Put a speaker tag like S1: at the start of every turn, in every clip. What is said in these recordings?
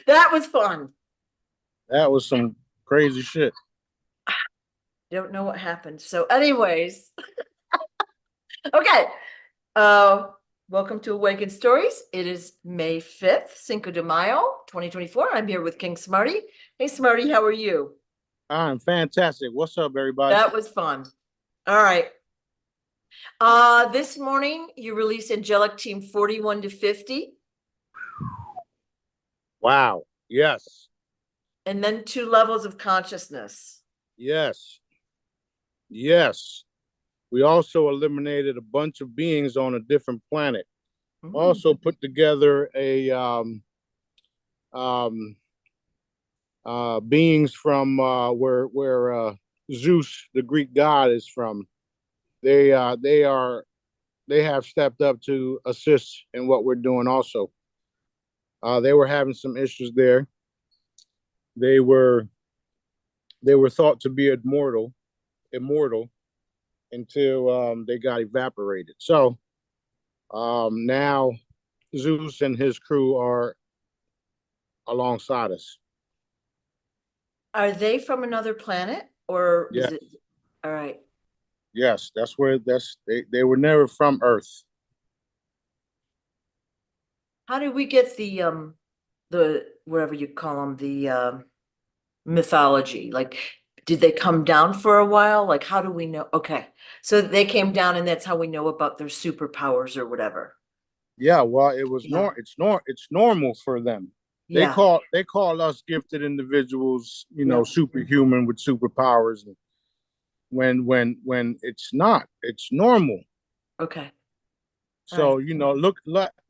S1: That was fun.
S2: That was some crazy shit.
S1: Don't know what happened. So, anyways, okay. Uh, welcome to Awakened Stories. It is May 5th, Cinco de Mayo, 2024. I'm here with King Smarty. Hey, Smarty, how are you?
S2: I'm fantastic. What's up, everybody?
S1: That was fun. All right. This morning you released Angelic Team 41 to 50.
S2: Wow. Yes.
S1: And then 2 levels of consciousness.
S2: Yes. Yes. We also eliminated a bunch of beings on a different planet. Also put together a um, beings from where Zeus, the Greek god, is from. They have stepped up to assist in what we're doing. Also, they were having some issues there. They were thought to be immortal until they got evaporated. So now Zeus and his crew are alongside us.
S1: Are they from another planet or is
S2: Yes,
S1: it all right?
S2: yes, that's where they were never from Earth.
S1: How did we get the whatever you call them, the mythology? Like, did they come down for a while? Like, how do we know? Okay. So they came down and that's how we know about their superpowers or whatever.
S2: Yeah, well, it was
S1: Yeah.
S2: it's normal for them.
S1: Yeah.
S2: They call us gifted individuals,
S1: Yeah.
S2: superhuman with superpowers. When it's not, it's normal.
S1: Okay. All right.
S2: So, look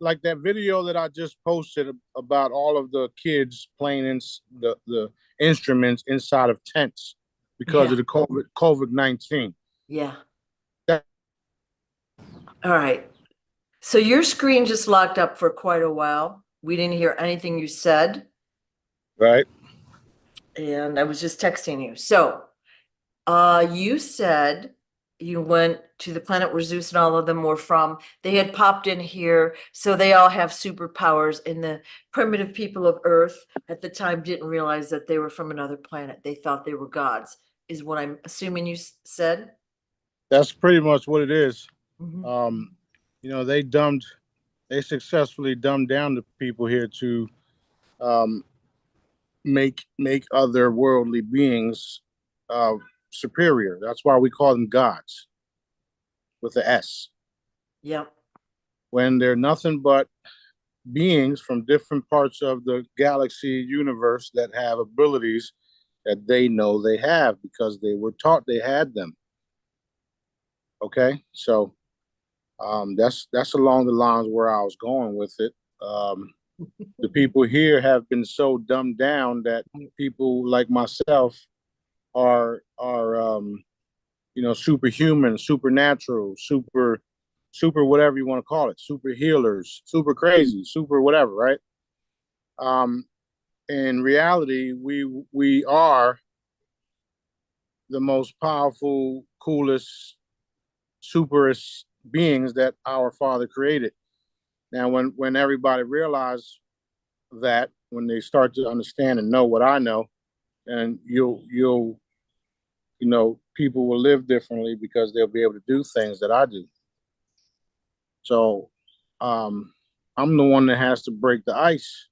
S2: like that video that I just posted about all of the kids playing in the instruments inside of tents because
S1: Yeah.
S2: of the COVID-19.
S1: Yeah.
S2: That,
S1: All right. So your screen just locked up for quite a while. We didn't hear anything you said,
S2: right?
S1: and I was just texting you. So, you said you went to the planet where Zeus and all of them were from. They had popped in here, so they all have superpowers, and the primitive people of Earth at the time didn't realize that they were from another planet. They thought they were gods, is what I'm assuming you said.
S2: That's pretty much what it is.
S1: Mhm.
S2: Um, they successfully dumbed down the people here to um, make other worldly beings uh, superior. That's why we call them gods with a S.
S1: Yep.
S2: When they're nothing but beings from different parts of the galaxy universe that have abilities that they know they have because they were taught they had them. Okay, so that's along the lines where I was going with it. The people here have been so dumbed down that people like myself are superhuman, supernatural, super whatever you want to call it, super healers, super crazy, super whatever, right? Um, in reality, we are the most powerful, coolest, superest beings that our Father created. Now, when everybody realized that, when they start to understand and know what I know, and you'll people will live differently because they'll be able to do things that I do. So, um, I'm the one that has to break the ice.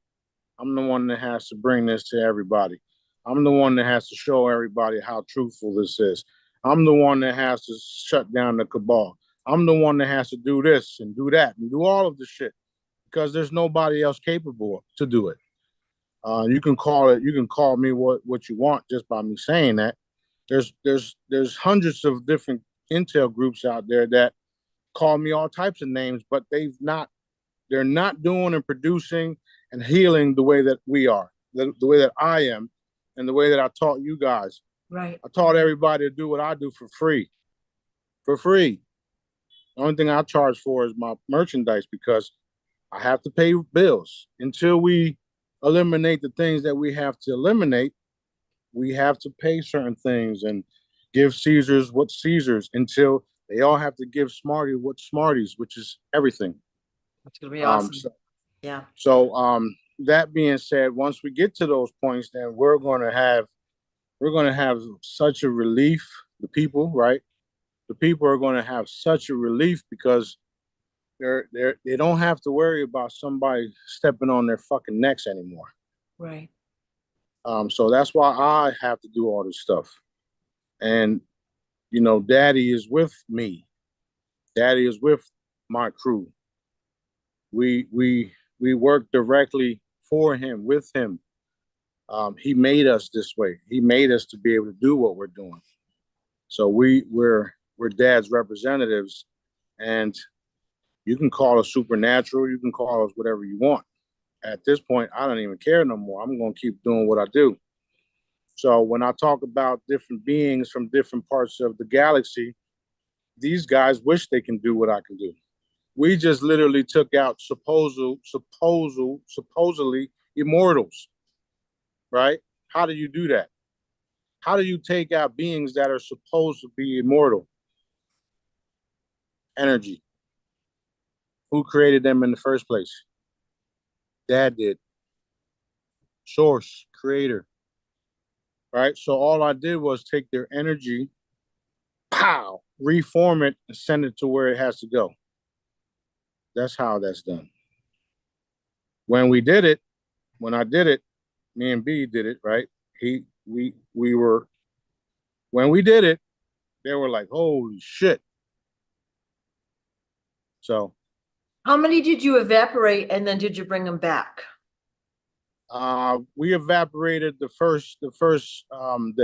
S2: I'm the one that has to bring this to everybody. I'm the one that has to show everybody how truthful this is. I'm the one that has to shut down the cabal. I'm the one that has to do this and do that and do all of the shit because there's nobody else capable to do it. You can call me what you want just by me saying that. There's hundreds of different intel groups out there that call me all types of names, but they're not doing and producing and healing the way that we are, the way that I am, and the way that I taught you guys.
S1: Right.
S2: I taught everybody to do what I do for free. For free. The only thing I charge for is my merchandise because I have to pay bills. Until we eliminate the things that we have to eliminate, we have to pay certain things and give Caesars what Caesars until they all have to give Smarty what Smarties, which is everything.
S1: That's gonna be awesome.
S2: So,
S1: Yeah.
S2: so that being said, once we get to those points, then we're going to have such a relief. The people, right? The people are going to have such a relief because they don't have to worry about somebody stepping on their fucking necks anymore.
S1: Right.
S2: So that's why I have to do all this stuff. And you know, Daddy is with me. Daddy is with my crew. We work directly for him, with him. He made us this way. He made us to be able to do what we're doing. So we're Dad's representatives, and you can call us supernatural. You can call us whatever you want. At this point, I don't even care no more. I'm going to keep doing what I do. So when I talk about different beings from different parts of the galaxy, these guys wish they can do what I can do. We just literally took out supposedly immortals, right? How do you do that? How do you take out beings that are supposed to be immortal? Energy. Who created them in the first place? Dad did. Source, creator. Right? So all I did was take their energy, pow, reform it, and send it to where it has to go. That's how that's done. When I did it, me and B did it, right? When we did it, they were like, holy shit. So
S1: How many did you evaporate and then did you bring them back?
S2: we evaporated the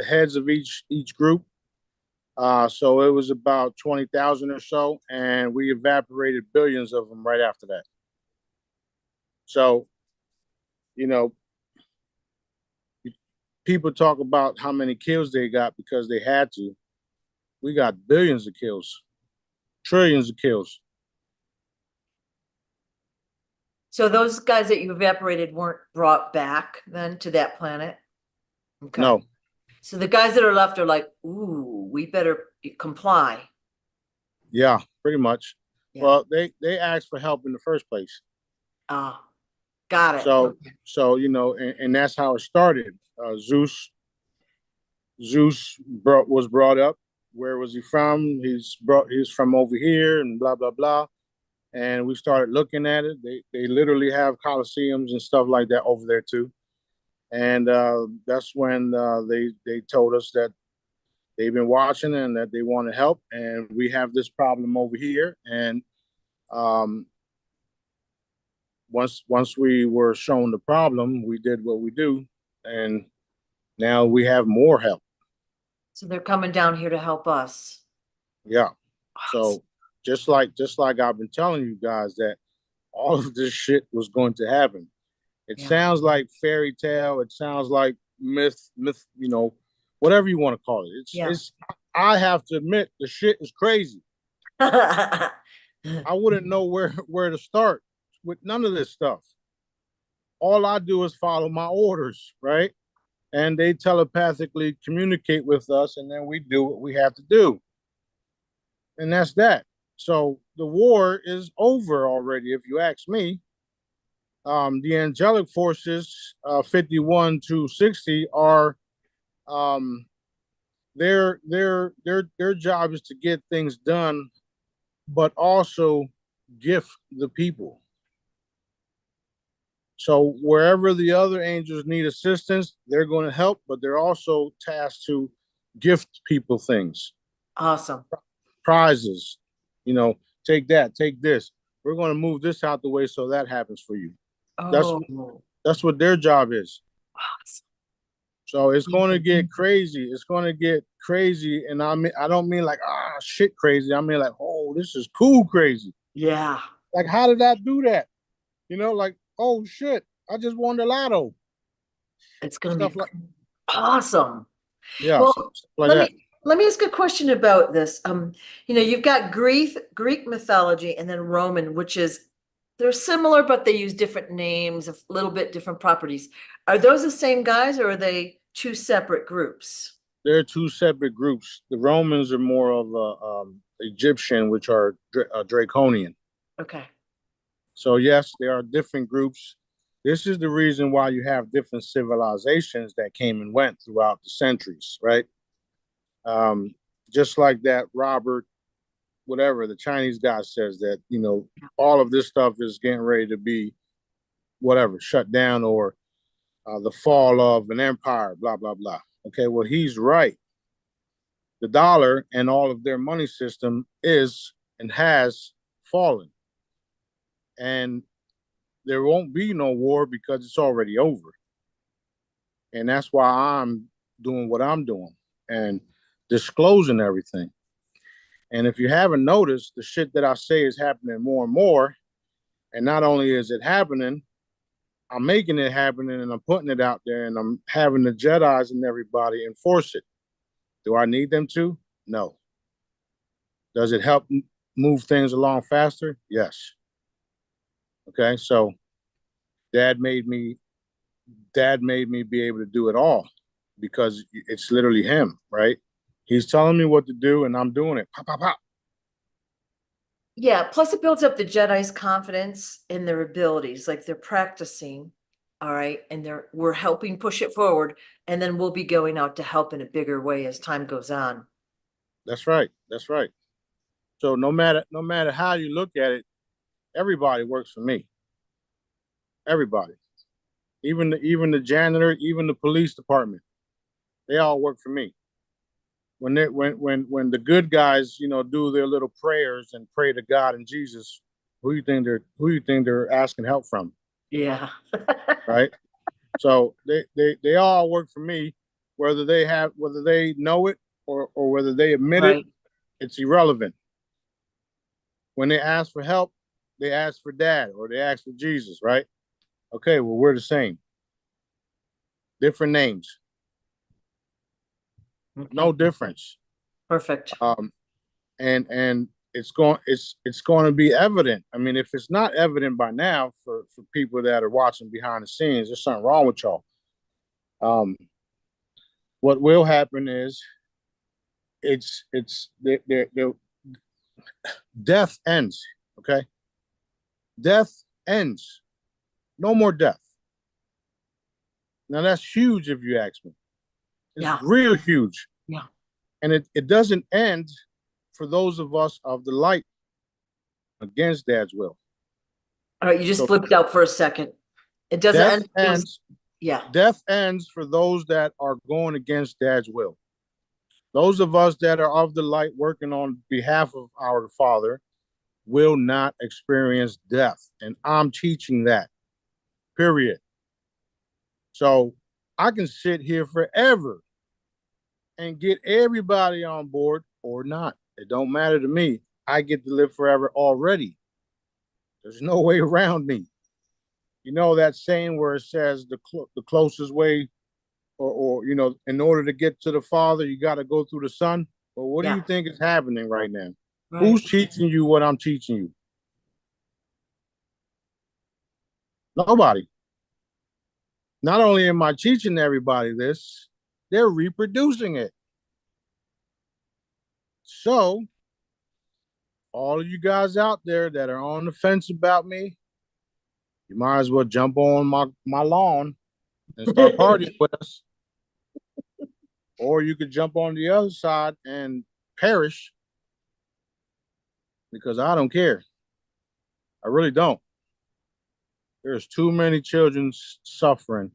S2: heads of each group. So it was about 20,000 or so, and we evaporated billions of them right after that. So, you know, people talk about how many kills they got because they had to. We got billions of kills, trillions of kills.
S1: So those guys that you evaporated weren't brought back then to that planet? Okay.
S2: No.
S1: So the guys that are left are like, ooh, we better comply.
S2: Yeah, pretty much.
S1: Yeah.
S2: Well, they asked for help in the first place.
S1: Ah, got it.
S2: So
S1: Okay.
S2: so you know, and that's how it started. Zeus was brought up. Where was he from? He's from over here, and blah blah blah. And we started looking at it. They literally have coliseums and stuff like that over there too. And that's when they told us that they've been watching and that they want to help. And we have this problem over here. And um, once we were shown the problem, we did what we do, and now we have more help.
S1: So they're coming down here to help us.
S2: Yeah. So just like I've been telling you guys that all of this shit was going to happen. It sounds like fairy tale. It sounds like myth, you know, whatever you want to call it. It's I have to admit the shit is crazy. I wouldn't know where to start with none of this stuff. All I do is follow my orders, right? And they telepathically communicate with us, and then we do what we have to do. And that's that. So the war is over already, if you ask me. The angelic forces, 51 to 60, are their job is to get things done, but also gift the people. So wherever the other angels need assistance, they're going to help, but they're also tasked to gift people things.
S1: Awesome.
S2: Prizes, you know, take that, take this. We're going to move this out the way so that happens for you. That's what their job is.
S1: Awesome.
S2: So it's going to get crazy. It's going to get crazy, and I don't mean like shit crazy. I mean like, oh, this is cool crazy.
S1: Yeah.
S2: Like, how did I do that? You know, like, oh shit, I just won the lotto.
S1: It's going to be awesome.
S2: Yeah,
S1: well,
S2: stuff like that.
S1: Let me ask a question about this. You know, you've got Greek mythology and then Roman, which is they're similar, but they use different names, a little bit different properties. Are those the same guys, or are they two separate groups?
S2: They're two separate groups. The Romans are more of Egyptian, which are draconian.
S1: Okay.
S2: So yes, there are different groups. This is the reason why you have different civilizations that came and went throughout the centuries, right? Um, just like that Robert, whatever the Chinese guy says that, all of this stuff is getting ready to be whatever, shut down, or the fall of an empire, blah, blah, blah. Okay, well, he's right. The dollar and all of their money system is and has fallen. And there won't be no war because it's already over. And that's why I'm doing what I'm doing and disclosing everything. And if you haven't noticed, the shit that I say is happening more and more. And not only is it happening, I'm making it happen and I'm putting it out there and I'm having the Jedis and everybody enforce it. Do I need them to? No. Does it help move things along faster? Yes. Okay, so dad made me be able to do it all because it's literally him, right? He's telling me what to do and I'm doing it. Pop, pop, pop.
S1: Yeah, plus it builds up the Jedi's confidence in their abilities, like they're practicing. All right, and we're helping push it forward, and then we'll be going out to help in a bigger way as time goes on.
S2: That's right. That's right. So no matter how you look at it, everybody works for me. Everybody. Even the janitor, even the police department, they all work for me. When when the good guys, do their little prayers and pray to God and Jesus, who you think they're asking help from?
S1: Yeah.
S2: Right? So they all work for me, whether they know it or whether they admit it,
S1: Right.
S2: it's irrelevant. When they ask for help, they ask for dad or they ask for Jesus, right? Okay, well, we're the same. Different names. No difference.
S1: Perfect.
S2: And it's going to be evident. I mean, if it's not evident by now for people that are watching behind the scenes, there's something wrong with y'all. What will happen is it's the death ends. Okay, death ends. No more death. Now that's huge if you ask me. It's real huge.
S1: Yeah.
S2: And it doesn't end for those of us of the light against dad's will.
S1: All right, you just flipped out for a second. It doesn't
S2: Death
S1: end.
S2: ends.
S1: Yeah.
S2: Death ends for those that are going against dad's will. Those of us that are of the light working on behalf of our Father will not experience death. And I'm teaching that, period. So I can sit here forever and get everybody on board or not. It don't matter to me. I get to live forever already. There's no way around me. You know that saying where it says the closest way, or in order to get to the Father, you got to go through the Son. Well, what do you think is happening right now? Right. Who's teaching you what I'm teaching you? Nobody. Not only am I teaching everybody this, they're reproducing it. So, all of you guys out there that are on the fence about me, you might as well jump on my lawn and start partying with us. Or you could jump on the other side and perish because I don't care. I really don't. There's too many children suffering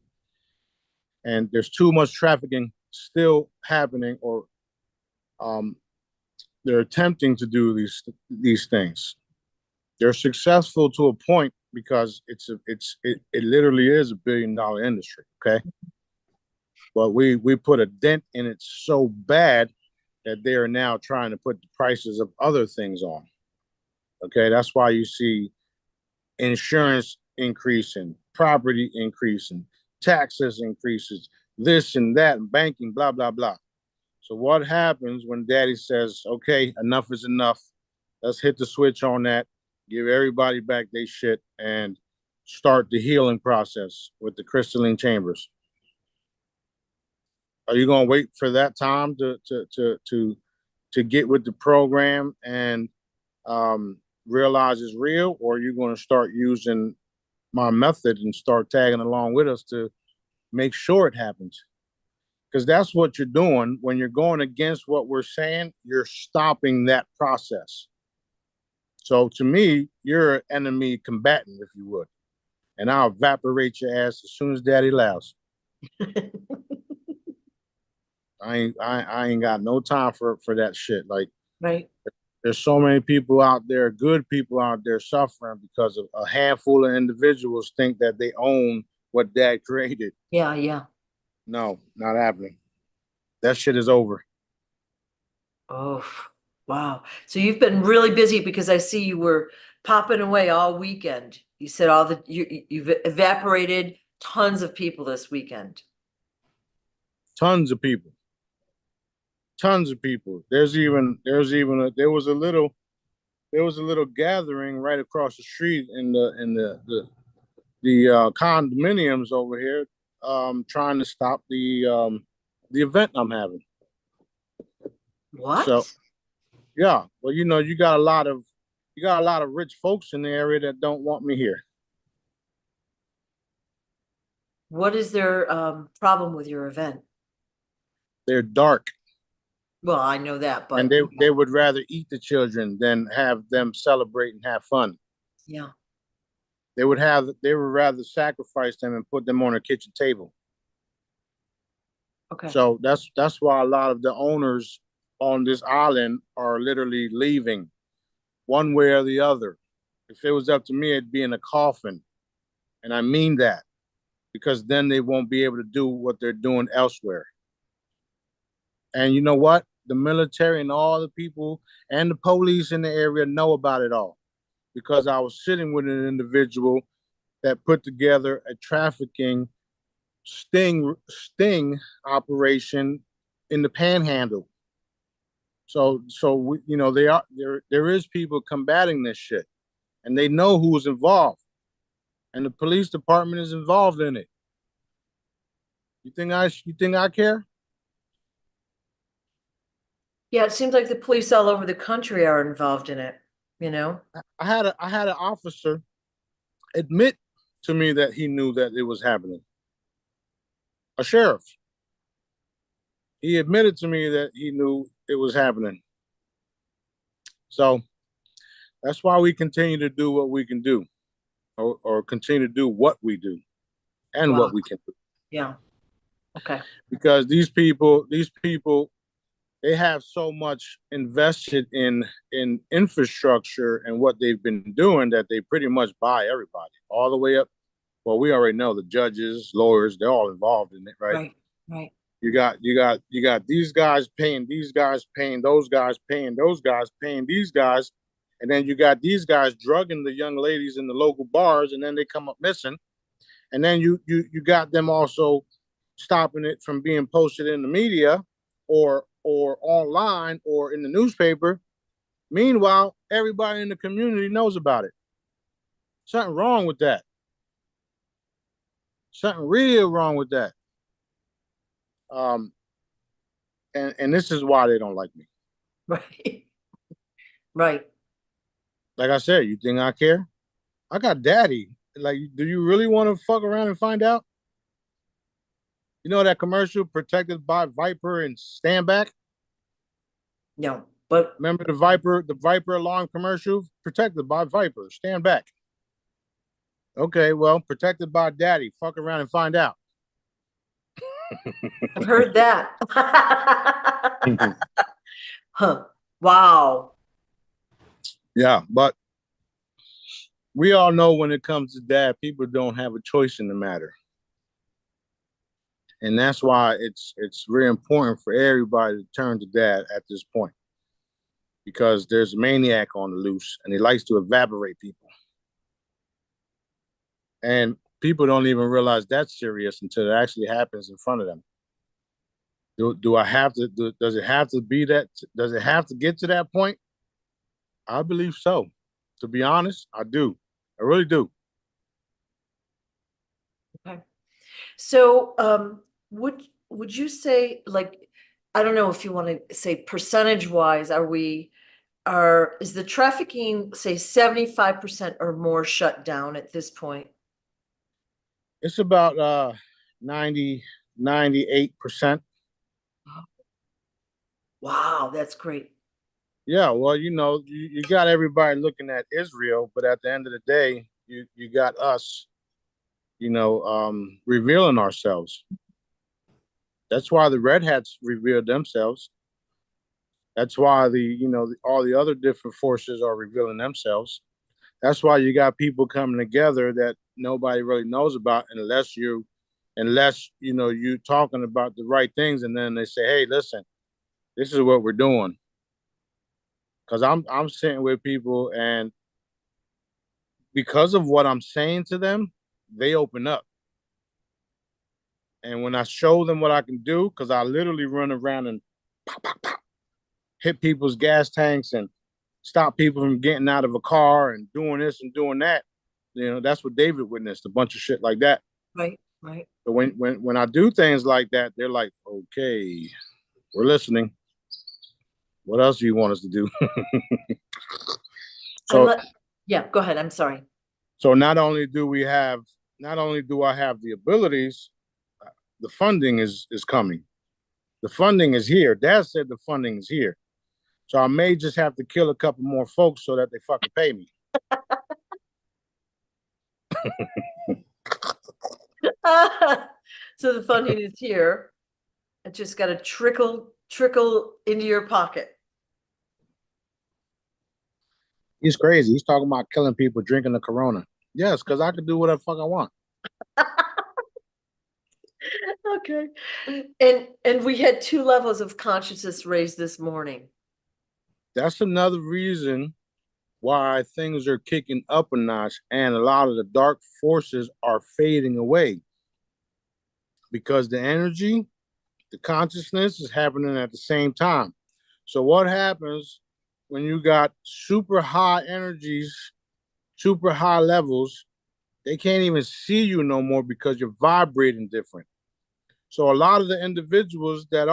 S2: and there's too much trafficking still happening, or they're attempting to do these things. They're successful to a point because it literally is $1 billion industry. Okay. But we put a dent in it so bad that they are now trying to put the prices of other things on. Okay, that's why you see insurance increasing, property increasing, taxes increases, this and that, and banking, blah, blah, blah. So what happens when daddy says, okay, enough is enough. Let's hit the switch on that, give everybody back their shit, and start the healing process with the crystalline chambers. Are you gonna wait for that time to get with the program and realize it's real, or are you gonna start using my method and start tagging along with us to make sure it happens. Because that's what you're doing when you're going against what we're saying. You're stopping that process. So to me, you're an enemy combatant, if you would, and I'll evaporate your ass as soon as Daddy allows. I ain't got no time for that shit. Like,
S1: Right.
S2: there's so many people out there, good people out there suffering because of a handful of individuals think that they own what Dad created.
S1: Yeah, yeah.
S2: No, not happening. That shit is over.
S1: Oh, wow. So you've been really busy because I see you were popping away all weekend. You said you've evaporated tons of people this weekend.
S2: Tons of people. Tons of people. There was a little gathering right across the street in the condominiums over here, trying to stop the event I'm having.
S1: What?
S2: So yeah, well, you got a lot of rich folks in the area that don't want me here.
S1: What is their problem with your event?
S2: They're dark,
S1: Well, I know that,
S2: and
S1: but
S2: they would rather eat the children than have them celebrate and have fun.
S1: yeah,
S2: They would rather sacrifice them and put them on a kitchen table.
S1: okay.
S2: So that's why a lot of the owners on this island are literally leaving, one way or the other. If it was up to me, it'd be in a coffin, and I mean that, because then they won't be able to do what they're doing elsewhere. And you know what? The military and all the people and the police in the area know about it all, because I was sitting with an individual that put together a trafficking sting operation in the Panhandle. So we, there is people combating this shit, and they know who's involved, and the police department is involved in it. You think I care?
S1: Yeah, it seems like the police all over the country are involved in it, you know?
S2: I had an officer admit to me that he knew that it was happening. A sheriff. He admitted to me that he knew it was happening. So that's why we continue to do what we can do, or continue to do what we do and
S1: Wow.
S2: what we can do.
S1: Yeah. Okay.
S2: Because these people, they have so much invested in infrastructure and what they've been doing that they pretty much buy everybody all the way up. Well, we already know the judges, lawyers, they're all involved in it, right?
S1: Right. Right.
S2: You got these guys paying those guys paying those guys paying these guys, and then you got these guys drugging the young ladies in the local bars, and then they come up missing, and then you got them also stopping it from being posted in the media or online or in the newspaper. Meanwhile, everybody in the community knows about it. Something wrong with that. Something real wrong with that. Um, and this is why they don't like me.
S1: Right. Right.
S2: Like I said, you think I care? I got daddy. Like, do you really want to fuck around and find out? You know that commercial, protected by Viper and stand back?
S1: No, but
S2: Remember the Viper alarm commercial? Protected by Viper, stand back. Okay, well, protected by daddy. Fuck around and find out.
S1: I've heard that. Huh. Wow.
S2: Yeah, but we all know when it comes to dad, people don't have a choice in the matter. And that's why it's very important for everybody to turn to dad at this point. Because there's a maniac on the loose and he likes to evaporate people. And people don't even realize that's serious until it actually happens in front of them. Do I have to, does it have to be that, does it have to get to that point? I believe so. To be honest, I do. I really do.
S1: Okay. So, would you say, like, I don't know if you want to say percentage wise, is the trafficking, say, 75% or more shut down at this point?
S2: It's about 90, 98%.
S1: Wow, that's great.
S2: Yeah, well, you got everybody looking at Israel, but at the end of the day, you got us, revealing ourselves. That's why the Red Hats revealed themselves. That's why all the other different forces are revealing themselves. That's why you got people coming together that nobody really knows about unless you talking about the right things, and then they say, "Hey, listen, this is what we're doing." Because I'm sitting with people, and because of what I'm saying to them, they open up. And when I show them what I can do, because I literally run around and pop, pop, pop, hit people's gas tanks and stop people from getting out of a car and doing this and doing that. That's what David witnessed, a bunch of shit like that.
S1: Right, right.
S2: But when I do things like that, they're like, okay, we're listening. What else do you want us to do?
S1: I
S2: so
S1: let, yeah, go ahead. I'm sorry.
S2: so not only do I have the abilities, the funding is coming. The funding is here. Dad said the funding is here. So I may just have to kill a couple more folks so that they fucking pay me.
S1: So the funding is here. It just got to trickle into your pocket.
S2: He's crazy. He's talking about killing people drinking the Corona. Yes, because I can do whatever the fuck I want.
S1: Okay. And we had two levels of consciousness raised this morning.
S2: That's another reason why things are kicking up a notch and a lot of the dark forces are fading away because the energy, the consciousness is happening at the same time. So what happens when you got super high energies, super high levels? They can't even see you no more because you're vibrating different. So a lot of the individuals that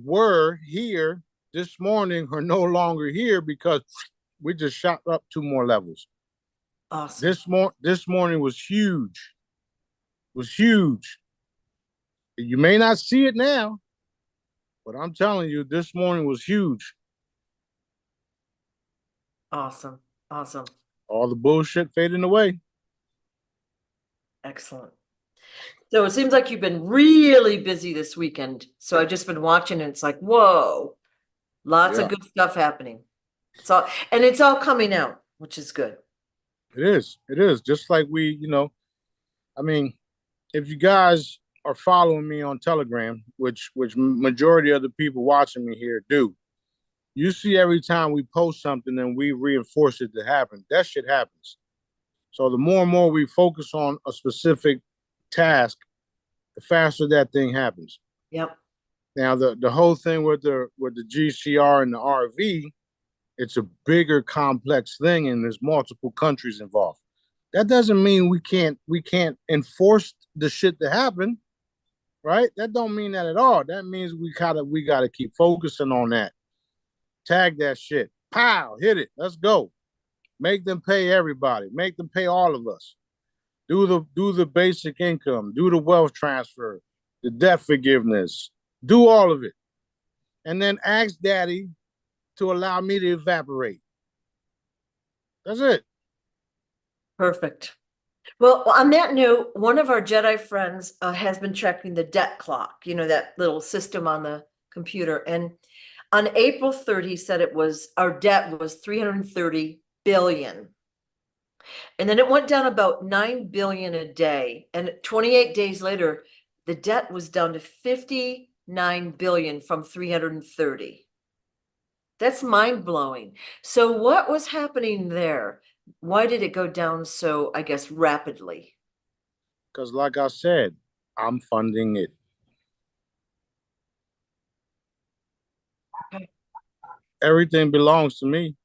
S2: were here this morning are no longer here because we just shot up 2 more levels.
S1: Awesome.
S2: This morning was huge. Was huge. You may not see it now, but I'm telling you, this morning was huge.
S1: Awesome. Awesome.
S2: All the bullshit fading away.
S1: Excellent. So it seems like you've been really busy this weekend. So I've just been watching and it's like, whoa, lots of
S2: Yeah,
S1: good stuff happening. It's all coming out, which is good.
S2: it is. It is. Just like I mean, if you guys are following me on Telegram, which majority of the people watching me here do, you see every time we post something and we reinforce it to happen, that shit happens. So the more and more we focus on a specific task, the faster that thing happens.
S1: Yep.
S2: Now the whole thing with the GCR and the RV, it's a bigger complex thing and there's multiple countries involved. That doesn't mean we can't enforce the shit to happen, right? That don't mean that at all. That means we gotta keep focusing on that. Tag that shit. Pow, hit it. Let's go. Make them pay everybody. Make them pay all of us. Do the basic income. Do the wealth transfer. The debt forgiveness. Do all of it. And then ask daddy to allow me to evaporate. That's it.
S1: Perfect. Well, on that note, one of our Jedi friends has been checking the debt clock, that little system on the computer. And on April 30, he said our debt was 330 billion. And then it went down about 9 billion a day. And 28 days later, the debt was down to 59 billion from 330. That's mind blowing. So what was happening there? Why did it go down so, I guess, rapidly?
S2: Because like I said, I'm funding it.
S1: Okay.
S2: Everything belongs to me.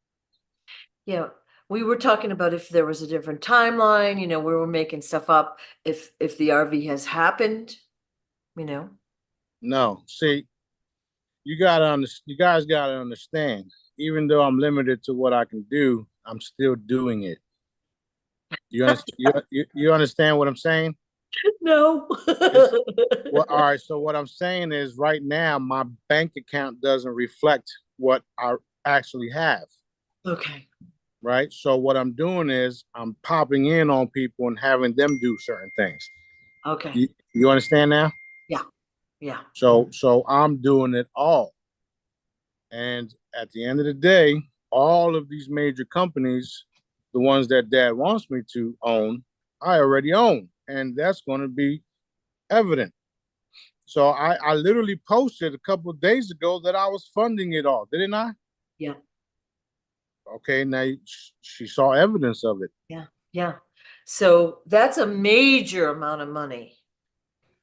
S1: Yeah, we were talking about if there was a different timeline, we were making stuff up, if the RV has happened, you know.
S2: No, see, you guys gotta understand. Even though I'm limited to what I can do, I'm still doing it. You understand what I'm saying?
S1: No.
S2: It's well, all right. So what I'm saying is, right now, my bank account doesn't reflect what I actually have.
S1: Okay.
S2: Right. So what I'm doing is I'm popping in on people and having them do certain things.
S1: Okay.
S2: You understand now?
S1: Yeah. Yeah.
S2: So I'm doing it all. And at the end of the day, all of these major companies, the ones that Dad wants me to own, I already own, and that's going to be evident. So I literally posted a couple of days ago that I was funding it all, didn't I?
S1: Yeah.
S2: Okay, now she saw evidence of it.
S1: Yeah. Yeah. So that's a major amount of money.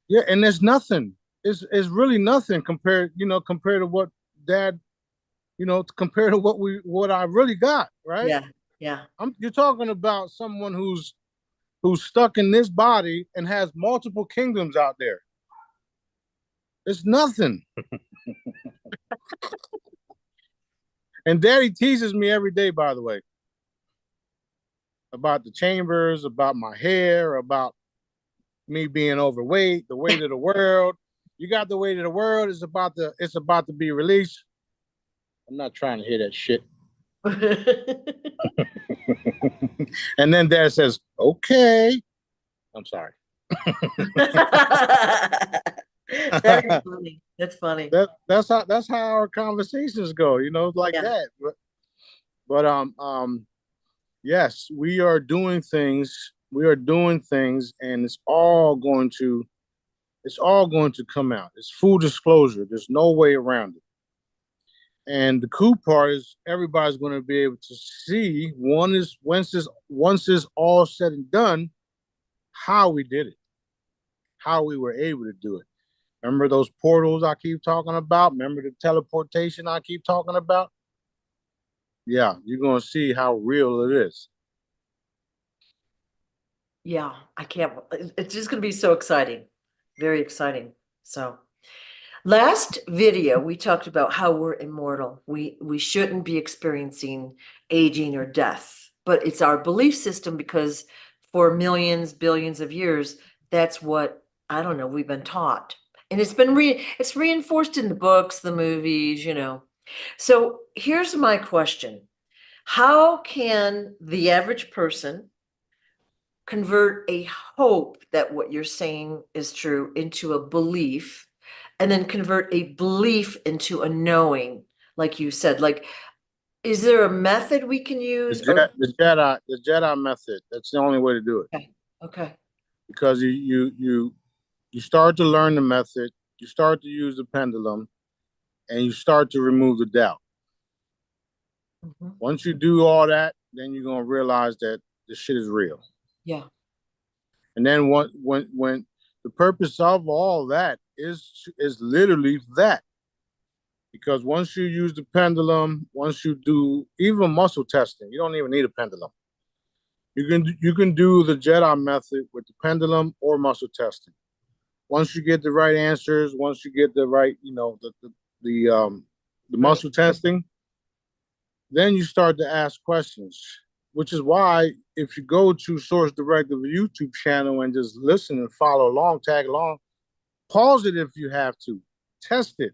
S2: Yeah, and there's nothing. It's really nothing compared to what Dad, compared to what I really got, right?
S1: Yeah. Yeah.
S2: You're talking about someone who's stuck in this body and has multiple kingdoms out there. It's nothing. And Daddy teases me every day, by the way, about the chambers, about my hair, about me being overweight, the weight of the world. You got the weight of the world. It's about to be released. I'm not trying to hear that shit. And then Dad says, "Okay." I'm sorry.
S1: That is funny. That's funny.
S2: That's how our conversations go, like
S1: Yeah.
S2: that. But yes, we are doing things. We are doing things, and it's all going to come out. It's full disclosure. There's no way around it. And the cool part is everybody's going to be able to see once this all said and done, how we did it, how we were able to do it. Remember those portals I keep talking about? Remember the teleportation I keep talking about? Yeah, you're going to see how real it is.
S1: Yeah. I can't. It's just going to be so exciting. Very exciting. So. Last video, we talked about how we're immortal. We shouldn't be experiencing aging or death, but it's our belief system because for millions, billions of years, that's what, I don't know, we've been taught. And it's reinforced in the books, the movies. So here's my question. How can the average person convert a hope that what you're saying is true into a belief, and then convert a belief into a knowing, like you said? Like, is there a method we can
S2: The,
S1: use? Or
S2: Je- the Jedi method. That's the only way to do it,
S1: okay, okay.
S2: because you start to learn the method, you start to use the pendulum, and you start to remove the doubt.
S1: Mhm.
S2: Once you do all that, then you're gonna realize that the shit is real.
S1: Yeah,
S2: And then when the purpose of all that is literally that. Because once you use the pendulum, once you do even muscle testing, you don't even need a pendulum. You can do the Jedi method with the pendulum or muscle testing. Once you get the right answers, once you get the right, the
S1: right.
S2: muscle testing, then you start to ask questions. Which is why if you go to Source Directive YouTube channel and just listen and follow along, tag along, pause it if you have to, test it,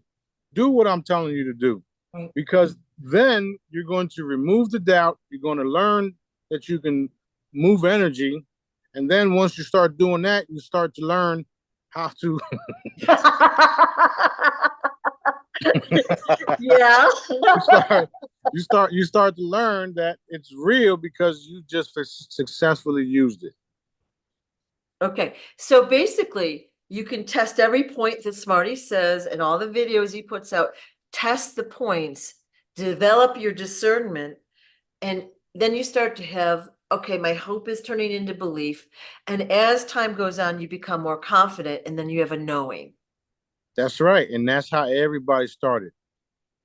S2: do what I'm telling you to do,
S1: Right.
S2: because then you're going to remove the doubt. You're going to learn that you can move energy, and then once you start doing that, you start to learn how to
S1: Yeah.
S2: you start to learn that it's real because you just successfully used it.
S1: Okay, so basically, you can test every point that Smarty says and all the videos he puts out, test the points, develop your discernment, and then you start to have, okay, my hope is turning into belief. And as time goes on, you become more confident, and then you have a knowing.
S2: That's right, and that's how everybody started.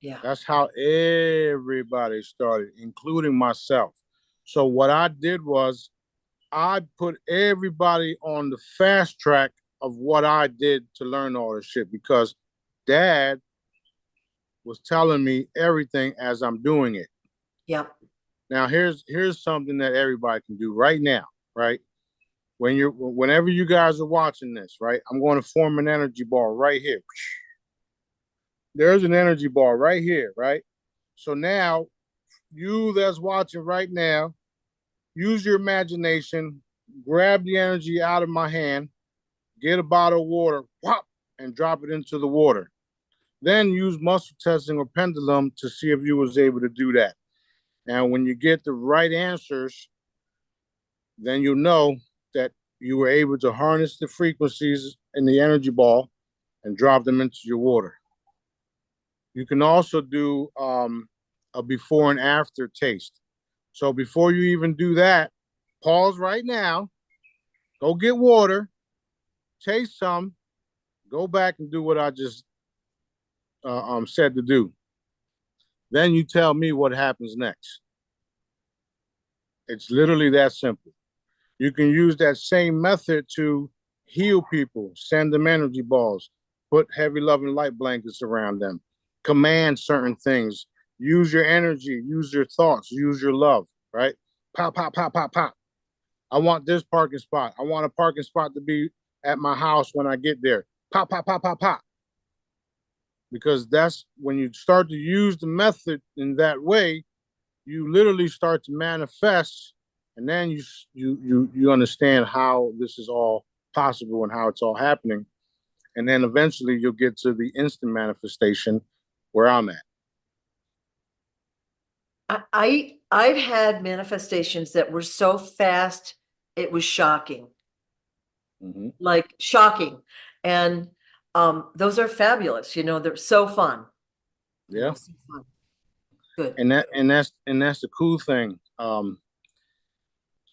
S1: Yeah.
S2: That's how everybody started, including myself. So what I did was I put everybody on the fast track of what I did to learn all this shit, because Dad was telling me everything as I'm doing it.
S1: Yeah.
S2: Now here's something that everybody can do right now. right? Whenever you guys are watching this, right, I'm going to form an energy ball right here. There's an energy ball right here, right? So now, you that's watching right now, use your imagination, grab the energy out of my hand, get a bottle of water, whop, and drop it into the water. Then use muscle testing or pendulum to see if you was able to do that. And when you get the right answers, then you know that you were able to harness the frequencies in the energy ball and drop them into your water. You can also do a before and after taste. So before you even do that, pause right now, go get water, taste some, go back and do what I just said to do. Then you tell me what happens next. It's literally that simple. You can use that same method to heal people, send them energy balls, put heavy loving light blankets around them, command certain things, use your energy, use your thoughts, use your love, right? Pop, pop, pop, pop, pop. I want this parking spot. I want a parking spot to be at my house when I get there. Pop, pop, pop, pop, pop. Because that's when you start to use the method in that way, you literally start to manifest, and then you understand how this is all possible and how it's all happening, and then eventually you'll get to the instant manifestation where I'm at.
S1: I've had manifestations that were so fast, it was shocking.
S2: Mm-hmm.
S1: Like shocking. And those are fabulous, they're so fun.
S2: Yeah.
S1: So fun. Good.
S2: And that's the cool thing.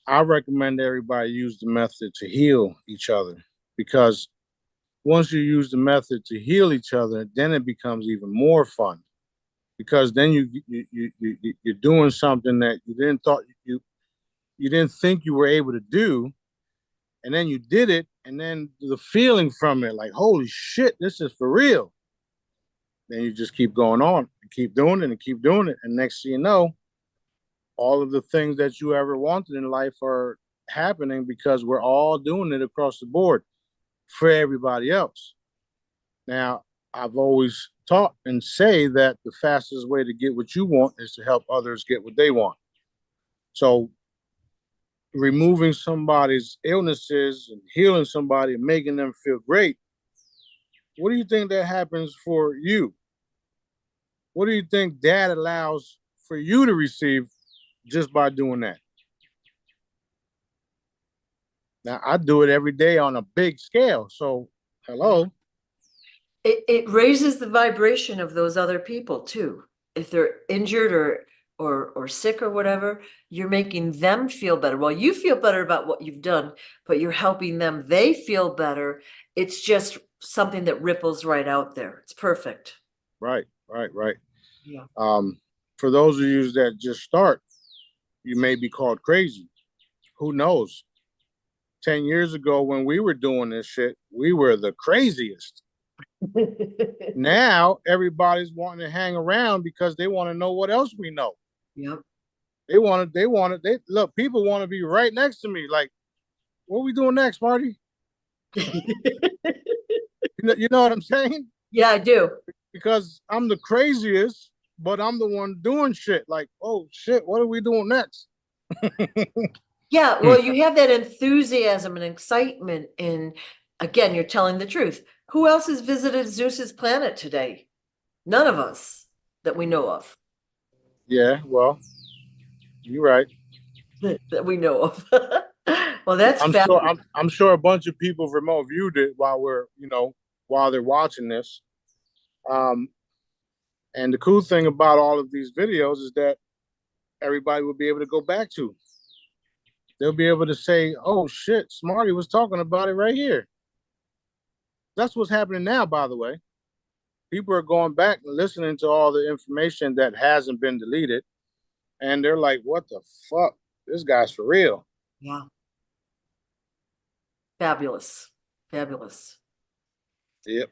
S2: I recommend everybody use the method to heal each other, because once you use the method to heal each other, then it becomes even more fun, because then you're doing something that you didn't think you were able to do, and then you did it, and then the feeling from it, like, holy shit, this is for real. Then you just keep going on and keep doing it and keep doing it, and next thing you know, all of the things that you ever wanted in life are happening, because we're all doing it across the board for everybody else. Now, I've always taught and say that the fastest way to get what you want is to help others get what they want. So removing somebody's illnesses and healing somebody and making them feel great, what do you think that happens for you? What do you think Dad allows for you to receive just by doing that? Now, I do it every day on a big scale. So, hello.
S1: It raises the vibration of those other people too. If they're injured or sick or whatever, you're making them feel better. Well, you feel better about what you've done, but you're helping them. They feel better. It's just something that ripples right out there. It's perfect.
S2: Right, right, right.
S1: Yeah.
S2: For those of you that just start, you may be called crazy. Who knows? 10 years ago, when we were doing this shit, we were the craziest. Now everybody's wanting to hang around because they want to know what else we know.
S1: Yep.
S2: They look, people want to be right next to me. Like, what are we doing next, Marty? You know what I'm saying?
S1: Yeah, I do.
S2: Because I'm the craziest, but I'm the one doing shit. Like, oh shit, what are we doing next?
S1: Yeah, well, you have that enthusiasm and excitement, and again, you're telling the truth. Who else has visited Zeus's planet today? None of us that we know of.
S2: Yeah, well, you're right.
S1: That we know of. Well, that's
S2: I'm sure
S1: fabulous.
S2: I'm sure a bunch of people remote viewed it while they're watching this. Um, and the cool thing about all of these videos is that everybody will be able to go back to. They'll be able to say, "Oh shit, Smarty was talking about it right here." That's what's happening now, by the way. People are going back and listening to all the information that hasn't been deleted, and they're like, "What the fuck? This guy's for real."
S1: Yeah. Fabulous. Fabulous.
S2: Yep.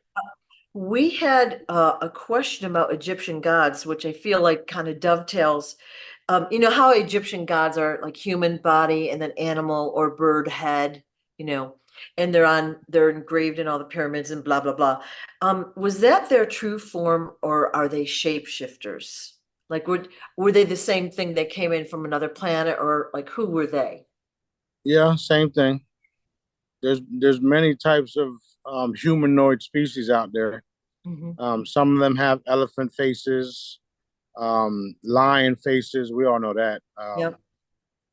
S1: We had a question about Egyptian gods, which I feel like kind of dovetails You know how Egyptian gods are like human body and then animal or bird head, you know, and they're engraved in all the pyramids and blah blah blah. Was that their true form or are they shapeshifters? Like were they the same thing that came in from another planet or like who were they?
S2: Yeah, same thing. There's many types of humanoid species out there.
S1: Hmm.
S2: Some of them have elephant faces, lion faces. We all know that.
S1: Yep.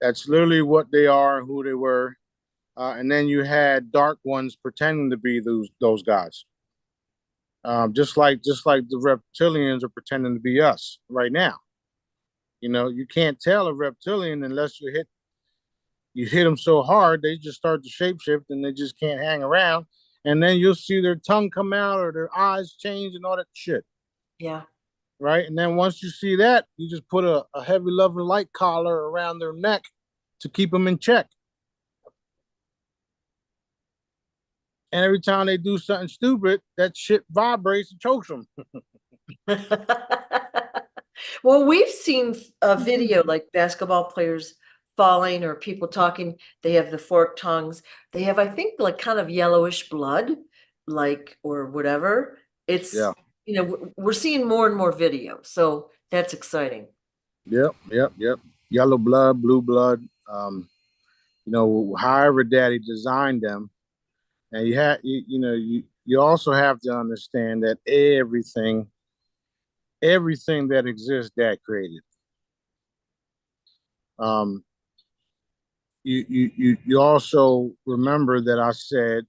S2: That's literally what they are, who they were. And then you had dark ones pretending to be those guys. Just like the reptilians are pretending to be us right now. You know, you can't tell a reptilian unless you hit them so hard they just start to shapeshift and they just can't hang around. And then you'll see their tongue come out or their eyes change and all that shit.
S1: Yeah.
S2: Right. And then once you see that, you just put a heavy loving light collar around their neck to keep them in check. And every time they do something stupid, that shit vibrates and chokes them.
S1: Well, we've seen a video like basketball players falling or people talking. They have the forked tongues. They have, I think, like kind of yellowish blood, like or whatever. It's,
S2: Yeah.
S1: you know, we're seeing more and more videos, so that's exciting.
S2: Yep. Yep. Yep. Yellow blood, blue blood. However daddy designed them. And you also have to understand that everything that exists that created. Um, you also remember that I said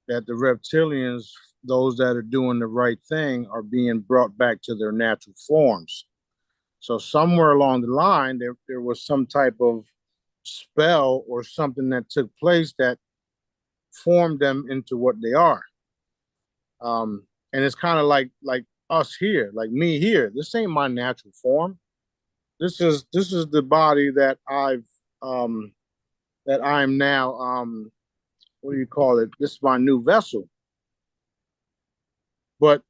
S2: that the reptilians, those that are doing the right thing, are being brought back to their natural forms. So somewhere along the line, there was some type of spell or something that took place that formed them into what they are. And it's kind of like us here, like me here. This ain't my natural form. This is the body that I'm now what do you call it? This is my new vessel. But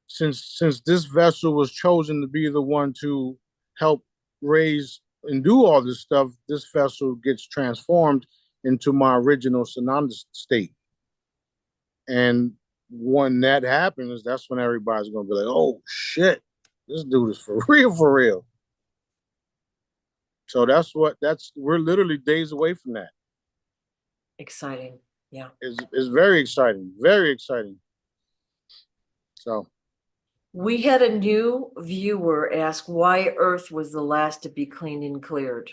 S2: since this vessel was chosen to be the one to help raise and do all this stuff, this vessel gets transformed into my original Sananda state. And when that happens, that's when everybody's gonna be like, "Oh shit, this dude is for real, for real." So we're literally days away from that.
S1: Exciting. Yeah.
S2: It's very exciting, very exciting. So
S1: We had a new viewer ask why Earth was the last to be cleaned and cleared.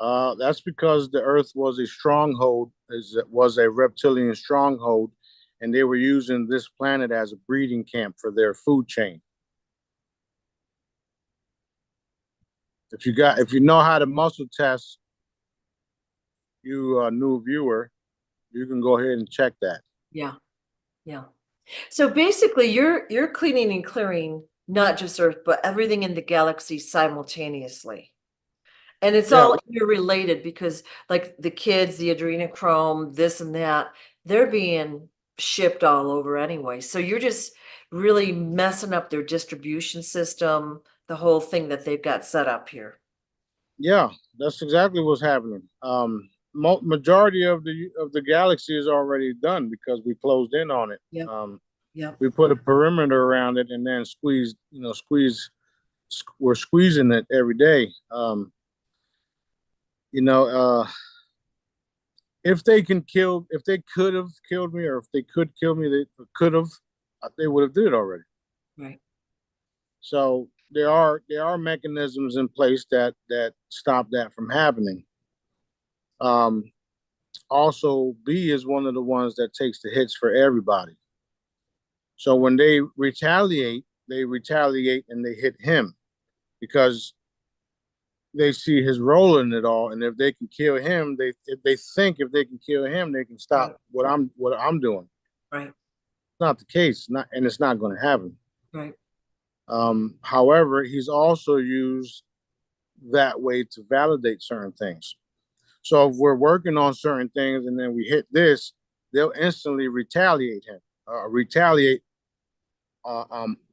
S2: that's because the Earth was a stronghold, was a reptilian stronghold, and they were using this planet as a breeding camp for their food chain. If you know how to muscle test, you new viewer, you can go ahead and check that.
S1: Yeah. Yeah. So basically you're cleaning and clearing not just Earth, but everything in the galaxy simultaneously. And it's
S2: Yeah,
S1: all interrelated because like the kids, the adrenochrome, this and that, they're being shipped all over anyway. So you're just really messing up their distribution system, the whole thing that they've got set up here.
S2: yeah, that's exactly what's happening. Majority of the galaxy is already done because we closed in on it.
S1: Yep. Yep.
S2: We put a perimeter around it and then we're squeezing it every day. You know, if they could have killed me, or if they could kill me, they would have did it already.
S1: Right.
S2: So there are mechanisms in place that stop that from happening. Um, Also, B is one of the ones that takes the hits for everybody. So when they retaliate and they hit him because they see his role in it all, and if they can kill him, they think if they can kill him, they can
S1: Right.
S2: stop what I'm doing.
S1: Right.
S2: It's not the case, not and it's not going to happen.
S1: Right.
S2: However, he's also used that way to validate certain things. So if we're working on certain things and then we hit this, they'll instantly retaliate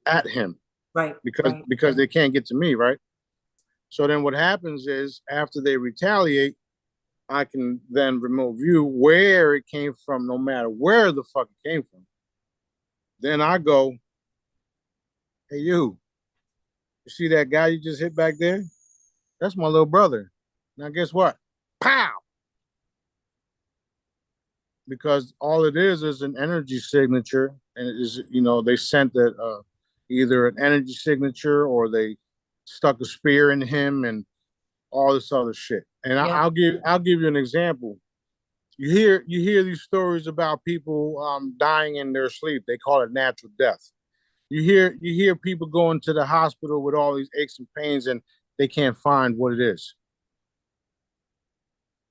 S2: at him
S1: Right.
S2: because
S1: Right.
S2: because they can't get to me, right? So then what happens is after they retaliate, I can then remote view where it came from, no matter where the fuck it came from. Then I go, hey, you see that guy you just hit back there? That's my little brother. Now, guess what? Pow! Because all it is an energy signature. And it is, they sent that either an energy signature or they stuck a spear in him and all this other shit. And
S1: Yeah.
S2: I'll give you an example. You hear these stories about people dying in their sleep. They call it natural death. You hear people going to the hospital with all these aches and pains and they can't find what it is.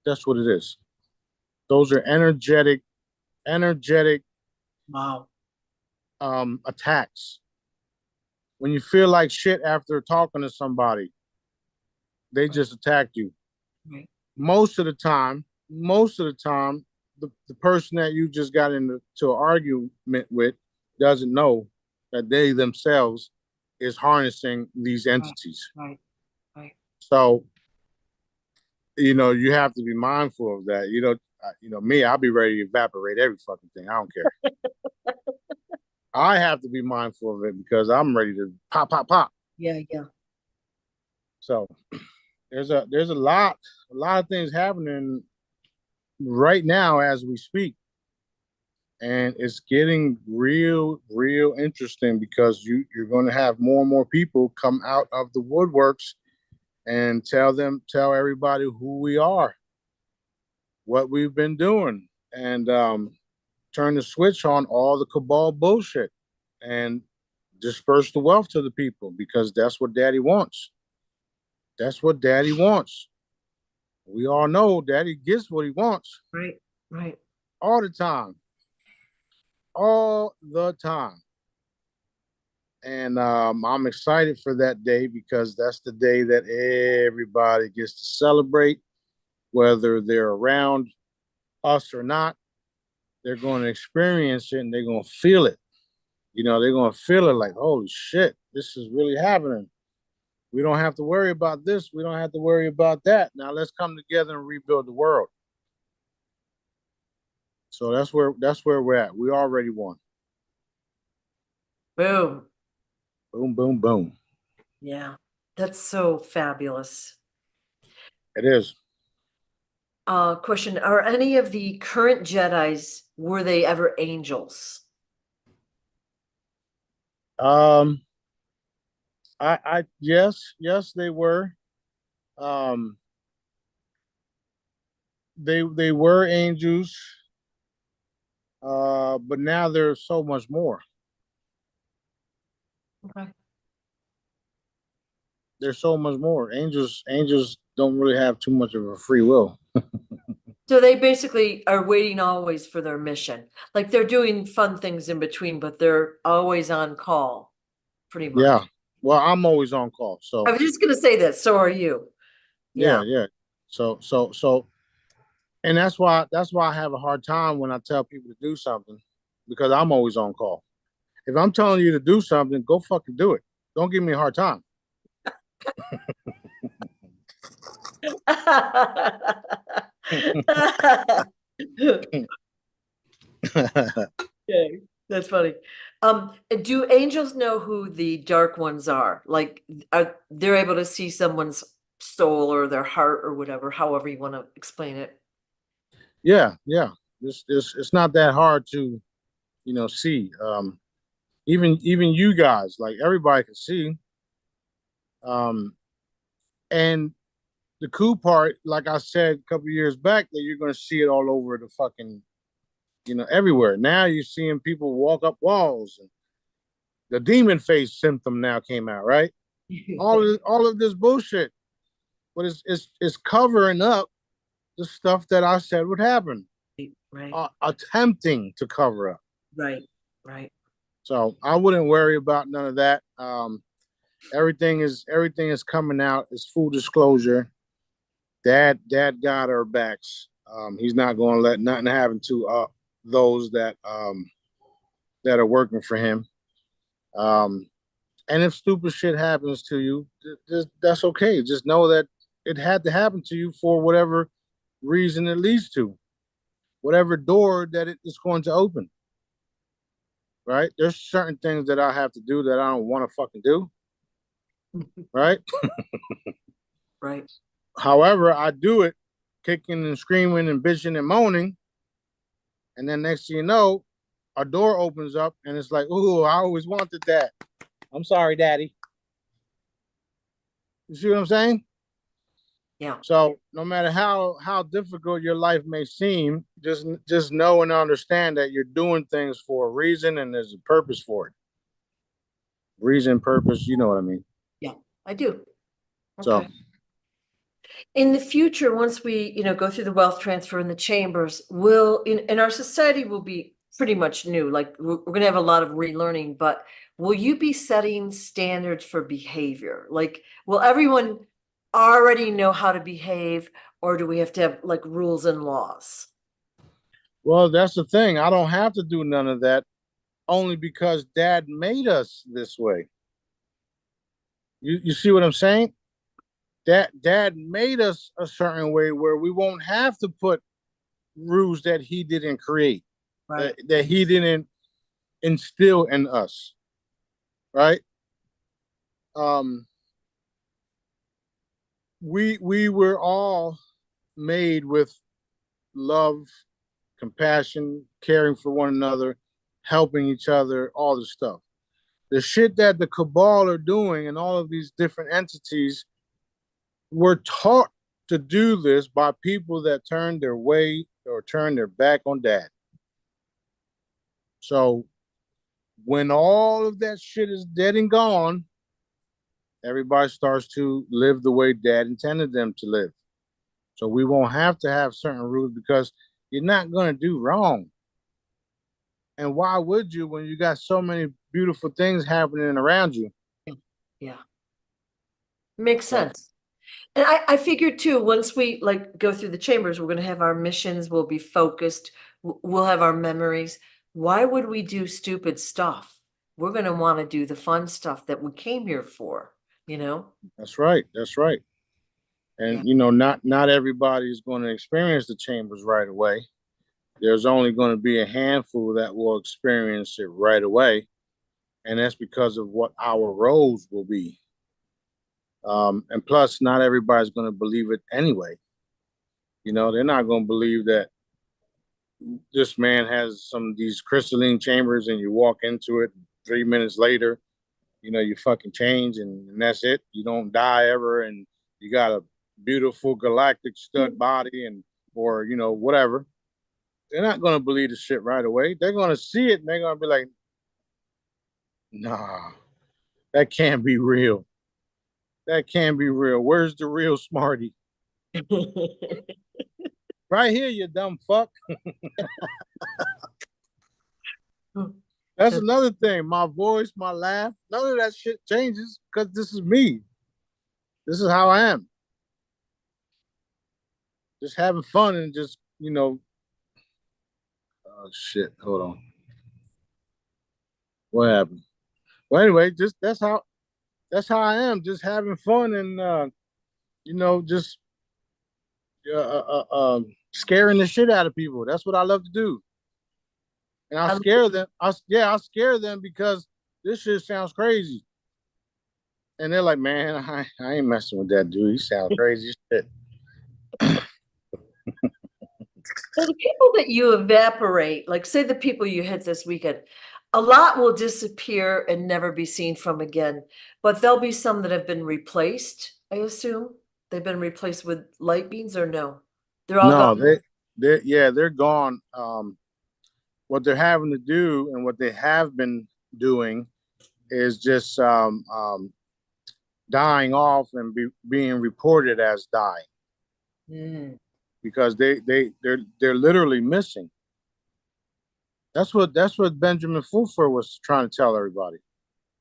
S2: That's what it is. Those are energetic
S1: Wow.
S2: attacks. When you feel like shit after talking to somebody, they just attacked you.
S1: Right.
S2: Most of the time, the person that you just got into an argument with doesn't know that they themselves is harnessing these entities.
S1: Right. Right.
S2: So, you have to be mindful of that. Me, I'll be ready to evaporate every fucking thing. I don't care. I have to be mindful of it because I'm ready to pop, pop, pop.
S1: Yeah. Yeah.
S2: So there's a lot of things happening right now as we speak. And it's getting real interesting because you're going to have more and more people come out of the woodworks and tell everybody who we are, what we've been doing, and turn the switch on all the cabal bullshit and disperse the wealth to the people because that's what daddy wants. That's what daddy wants. We all know daddy gets what he wants.
S1: Right. Right.
S2: All the time. All the time. And I'm excited for that day because that's the day that everybody gets to celebrate, whether they're around us or not. They're going to experience it and they're going to feel it. They're going to feel it like, holy shit, this is really happening. We don't have to worry about this. We don't have to worry about that. Now let's come together and rebuild the world. So that's where we're at. We already won.
S1: Boom.
S2: Boom, boom, boom.
S1: Yeah. That's so fabulous.
S2: It is.
S1: Question, are any of the current Jedis, were they ever angels?
S2: I yes, they were. Um, they were angels, but now there's so much more.
S1: Okay.
S2: There's so much more. Angels don't really have too much of a free will.
S1: So they basically are waiting always for their mission. Like they're doing fun things in between, but they're always on call, pretty much.
S2: Yeah. Well, I'm always on call. So
S1: I was just gonna say that. So are you.
S2: yeah. So and that's why I have a hard time when I tell people to do something because I'm always on call. If I'm telling you to do something, go fucking do it. Don't give me a hard time.
S1: Okay, that's funny. Do angels know who the dark ones are? Like, are they're able to see someone's soul or their heart or whatever, however you want to explain it?
S2: Yeah. It's not that hard to, see. Even you guys, like everybody can see. Um, and the cool part, like I said a couple of years back, that you're gonna see it all over the fucking, everywhere. Now you're seeing people walk up walls, and the demon face symptom now came out, right? All of this bullshit, but it's covering up the stuff that I said would happen,
S1: Right,
S2: attempting to cover up.
S1: right.
S2: So I wouldn't worry about none of that. Everything is coming out. It's full disclosure. Dad got our backs. He's not going to let nothing happen to those that are working for him. And if stupid shit happens to you, that's okay. Just know that it had to happen to you for whatever reason it leads to, whatever door that it is going to open. Right? There's certain things that I have to do that I don't want to fucking do. Right?
S1: Right.
S2: However, I do it kicking and screaming and bitching and moaning. And then next thing you know, a door opens up and it's like, ooh, I always wanted that. I'm sorry, daddy. You see what I'm saying?
S1: Yeah.
S2: So no matter how difficult your life may seem, just know and understand that you're doing things for a reason and there's a purpose for it. Reason, purpose, you know what I mean.
S1: Yeah, I do.
S2: So
S1: Okay. In the future, once we, go through the wealth transfer in the chambers, will in our society will be pretty much new. Like we're gonna have a lot of relearning, but will you be setting standards for behavior? Like, will everyone already know how to behave, or do we have to have like rules and laws?
S2: well, that's the thing. I don't have to do none of that only because dad made us this way. You see what I'm saying? Dad made us a certain way where we won't have to put rules that he didn't create,
S1: Right.
S2: that he didn't instill in us, right? Um, we were all made with love, compassion, caring for one another, helping each other, all this stuff. The shit that the cabal are doing and all of these different entities were taught to do this by people that turned their way or turned their back on dad. So when all of that shit is dead and gone, everybody starts to live the way dad intended them to live. So we won't have to have certain rules because you're not going to do wrong. And why would you when you got so many beautiful things happening around you?
S1: Yeah. Makes
S2: So
S1: sense. And I figured too, once we like go through the chambers, we're gonna have our missions, we'll be focused, we'll have our memories. Why would we do stupid stuff? We're gonna wanna do the fun stuff that we came here for, you know?
S2: that's right. That's right.
S1: Yeah.
S2: And not everybody is going to experience the chambers right away. There's only going to be a handful that will experience it right away, and that's because of what our roles will be. And plus, not everybody's going to believe it anyway. They're not going to believe that this man has some of these crystalline chambers, and you walk into it 3 minutes later, you fucking change, and that's it. You don't die ever, and you got a beautiful galactic stud body, and or whatever. They're not going to believe the shit right away. They're going to see it, and they're going to be like, nah, that can't be real. That can't be real. Where's the real Smarty? Right here, you dumb fuck. That's another thing. My voice, my laugh, none of that shit changes because this is me. This is how I am. Just having fun and just, oh shit. Hold on. What happened? Well, anyway, just that's how I am. Just having fun and just scaring the shit out of people. That's what I love to do. And I
S1: I
S2: scare them. I scare them because this shit sounds crazy. And they're like, man, I ain't messing with that dude. He sounds crazy as shit.
S1: Well, the people that you evaporate, like say the people you hit this weekend, a lot will disappear and never be seen from again. But there'll be some that have been replaced, I assume. They've been replaced with light beams or no? They're all
S2: No,
S1: gone.
S2: they're gone. What they're having to do and what they have been doing is just dying off and being reported as dying
S1: Mm.
S2: because they're literally missing. That's what Benjamin Fulford was trying to tell everybody.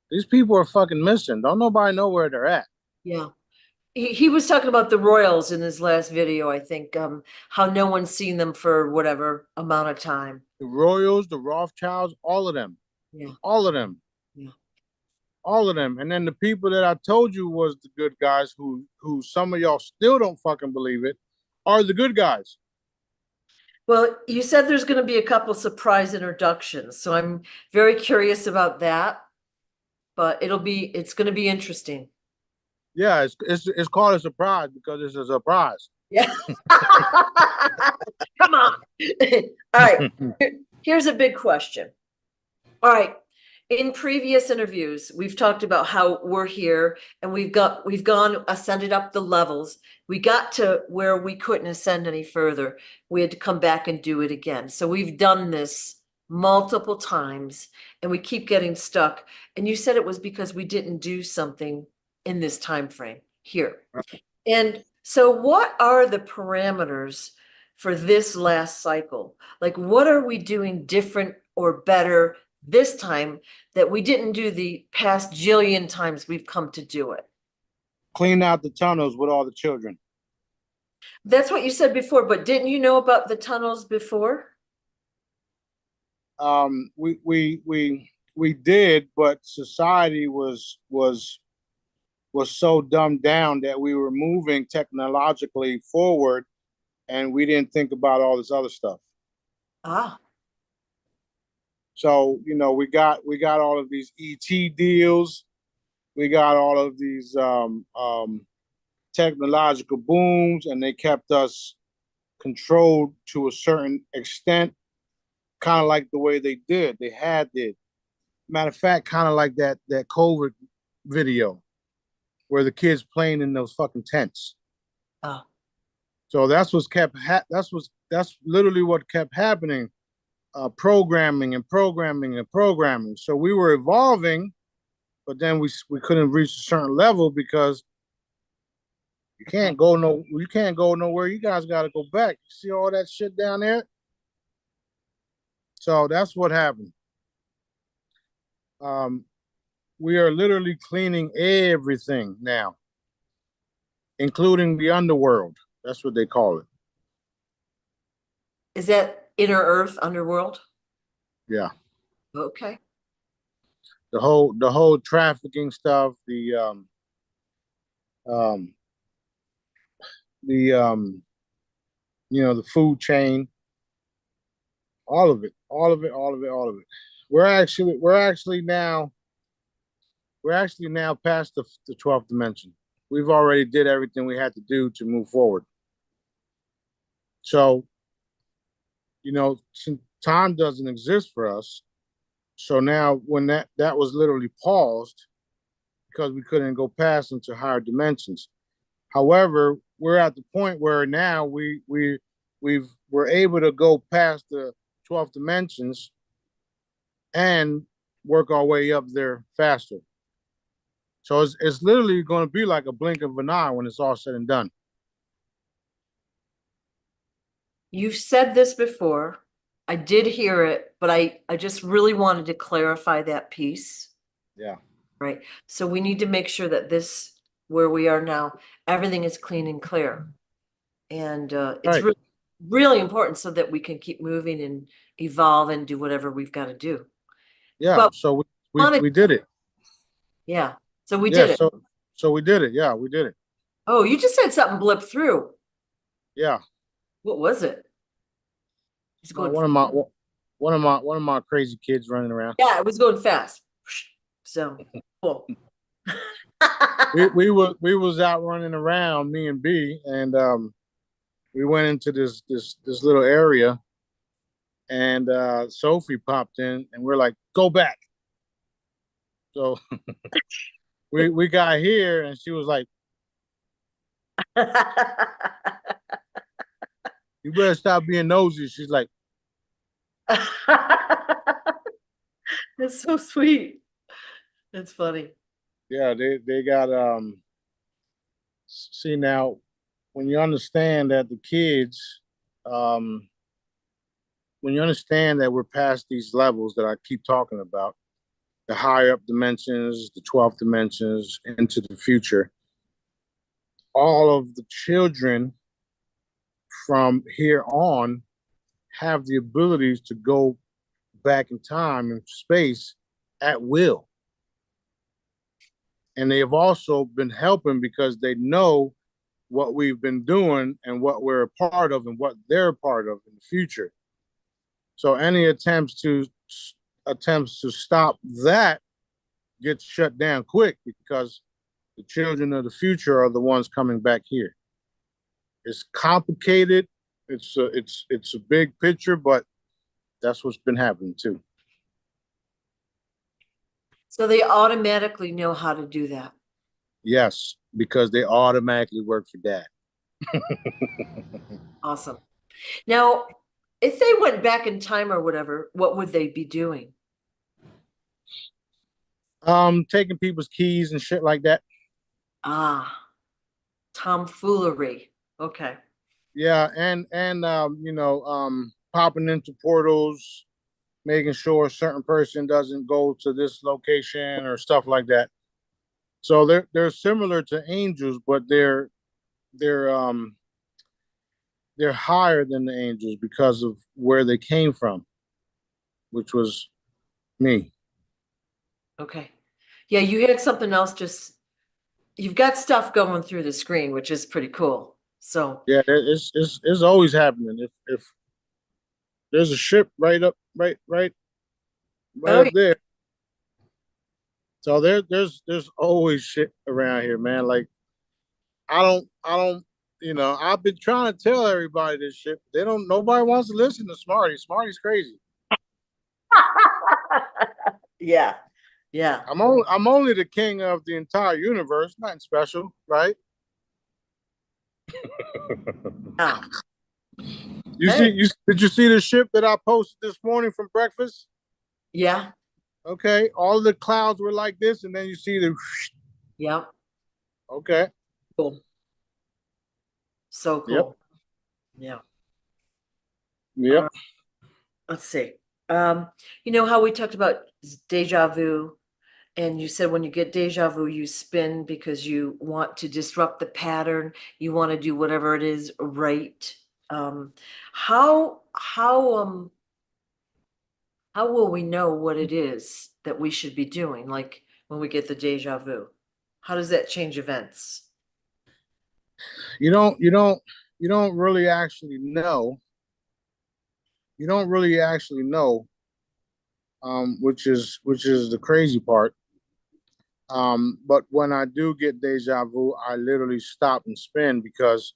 S2: These people are fucking missing. Don't nobody know where they're at.
S1: Yeah. He was talking about the Royals in his last video, I think, how no one's seen them for whatever amount of time.
S2: The Royals, the Rothschilds, all of them,
S1: Yeah.
S2: all of them.
S1: Yeah.
S2: All of them. And then the people that I told you was the good guys, who some of y'all still don't fucking believe it, are the good guys.
S1: Well, you said there's going to be a couple surprise introductions, so I'm very curious about that. But it's going to be interesting.
S2: Yeah, it's called a surprise because it's a surprise.
S1: Yeah. Come on. All right. Here's a big question. All right. In previous interviews, we've talked about how we're here and ascended up the levels. We got to where we couldn't ascend any further. We had to come back and do it again. So we've done this multiple times and we keep getting stuck. And you said it was because we didn't do something in this time frame here. And so what are the parameters for this last cycle? Like, what are we doing different or better this time that we didn't do the past jillion times we've come to do it?
S2: Clean out the tunnels with all the children.
S1: That's what you said before, but didn't you know about the tunnels before?
S2: We did, but society was so dumbed down that we were moving technologically forward, and we didn't think about all this other stuff.
S1: Ah.
S2: So we got all of these ET deals, we got all of these technological booms, and they kept us controlled to a certain extent, kind of like the way they did. Matter of fact, kind of like that COVID video where the kids playing in those fucking tents.
S1: Oh.
S2: So that's literally what kept happening. Programming and programming and programming. So we were evolving, but then we couldn't reach a certain level because you can't go nowhere. You guys got to go back. You see all that shit down there? So that's what happened. We are literally cleaning everything now, including the underworld. That's what they call it.
S1: Is that inner earth, underworld?
S2: Yeah.
S1: Okay.
S2: The whole trafficking stuff, the food chain, all of it. We're actually now past the 12th dimension. We've already did everything we had to do to move forward. So, since time doesn't exist for us, so now when that was literally paused because we couldn't go past into higher dimensions. However, we're at the point where now we're able to go past the 12th dimensions and work our way up there faster. So it's literally going to be like a blink of an eye when it's all said and done.
S1: You've said this before. I did hear it, but I just really wanted to clarify that piece.
S2: Yeah.
S1: Right. So we need to make sure that where we are now, everything is clean and clear. And it's
S2: Right.
S1: really important so that we can keep moving and evolve and do whatever we've got to do.
S2: Yeah.
S1: But
S2: so we did it.
S1: Yeah. So we did it.
S2: So we did it. Yeah, we did it.
S1: Oh, you just said something blipped through.
S2: Yeah.
S1: What was it? It's going
S2: one of my crazy kids running around.
S1: Yeah, it was going fast. So cool.
S2: we was out running around, me and B, and we went into this little area, and Sophie popped in, and we're like, go back. So we got here, and she was like, you better stop being nosy. She's like,
S1: that's so sweet. That's funny.
S2: Yeah, they got see, now when you understand that the kids when you understand that we're past these levels that I keep talking about, the higher up dimensions, the 12th dimensions, into the future, all of the children from here on have the abilities to go back in time and space at will. And they have also been helping because they know what we've been doing and what we're a part of and what they're a part of in the future. So any attempts to stop that gets shut down quick because the children of the future are the ones coming back here. It's complicated. It's a big picture, but that's what's been happening too.
S1: So they automatically know how to do that.
S2: Yes, because they automatically work for Dad.
S1: Awesome. Now, if they went back in time or whatever, what would they be doing?
S2: Taking people's keys and shit like that.
S1: Ah, tomfoolery. Okay.
S2: Yeah, and popping into portals, making sure a certain person doesn't go to this location or stuff like that. So they're similar to angels, but they're higher than the angels because of where they came from, which was me.
S1: Okay. Yeah, you had something else you've got stuff going through the screen, which is pretty cool. So
S2: Yeah, it's always happening. If there's a ship right
S1: oh,
S2: up there. So there's always shit around here, man. Like I don't I've been trying to tell everybody this shit. Nobody wants to listen to Smarty. Smarty's crazy.
S1: yeah. Yeah.
S2: I'm only the king of the entire universe, nothing special, right?
S1: Yeah.
S2: You
S1: Hey.
S2: see, did you see the ship that I posted this morning from breakfast?
S1: Yeah.
S2: Okay, all of the clouds were like this, and then you see the.
S1: Yeah.
S2: Okay.
S1: Cool. So
S2: Yep.
S1: cool. Yeah.
S2: Yep.
S1: Let's see. You know how we talked about deja vu, and you said when you get deja vu, you spin because you want to disrupt the pattern. You want to do whatever it is right. Um, how will we know what it is that we should be doing? Like when we get the deja vu, how does that change events?
S2: You don't. You don't. You don't really actually know. You don't really actually know. Which is the crazy part. But when I do get deja vu, I literally stop and spin because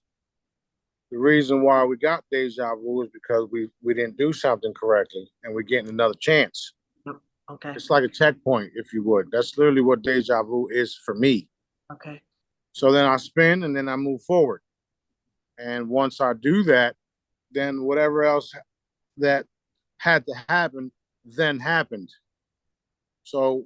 S2: the reason why we got deja vu is because we didn't do something correctly and we're getting another chance.
S1: Yep. Okay.
S2: It's like a checkpoint, if you would. That's literally what deja vu is for me.
S1: Okay.
S2: So then I spin and then I move forward. And once I do that, then whatever else that had to happen then happened. So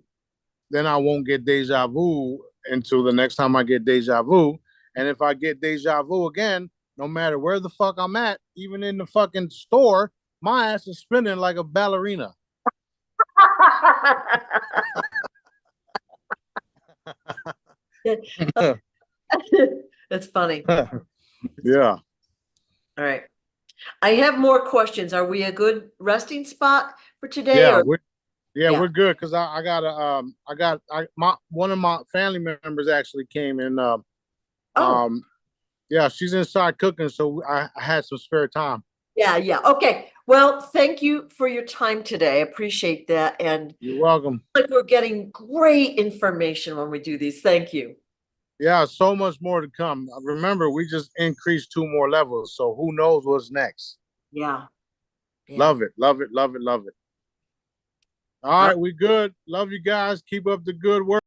S2: then I won't get deja vu until the next time I get deja vu. And if I get deja vu again, no matter where the fuck I'm at, even in the fucking store, my ass is spinning like a ballerina.
S1: That's funny.
S2: Yeah.
S1: All right. I have more questions. Are we a good resting spot for today
S2: Yeah.
S1: or
S2: We're good because I got my one of my family members actually came and
S1: oh,
S2: yeah, she's inside cooking, so I had some spare time.
S1: yeah, yeah. Okay. Well, thank you for your time today. I appreciate that. And
S2: You're welcome.
S1: like we're getting great information when we do these. Thank you.
S2: Yeah, so much more to come. Remember, we just increased 2 more levels, so who knows what's next.
S1: Yeah. Yeah.
S2: Love it, love it, love it, love it. All right, we good. Love you guys. Keep up the good work.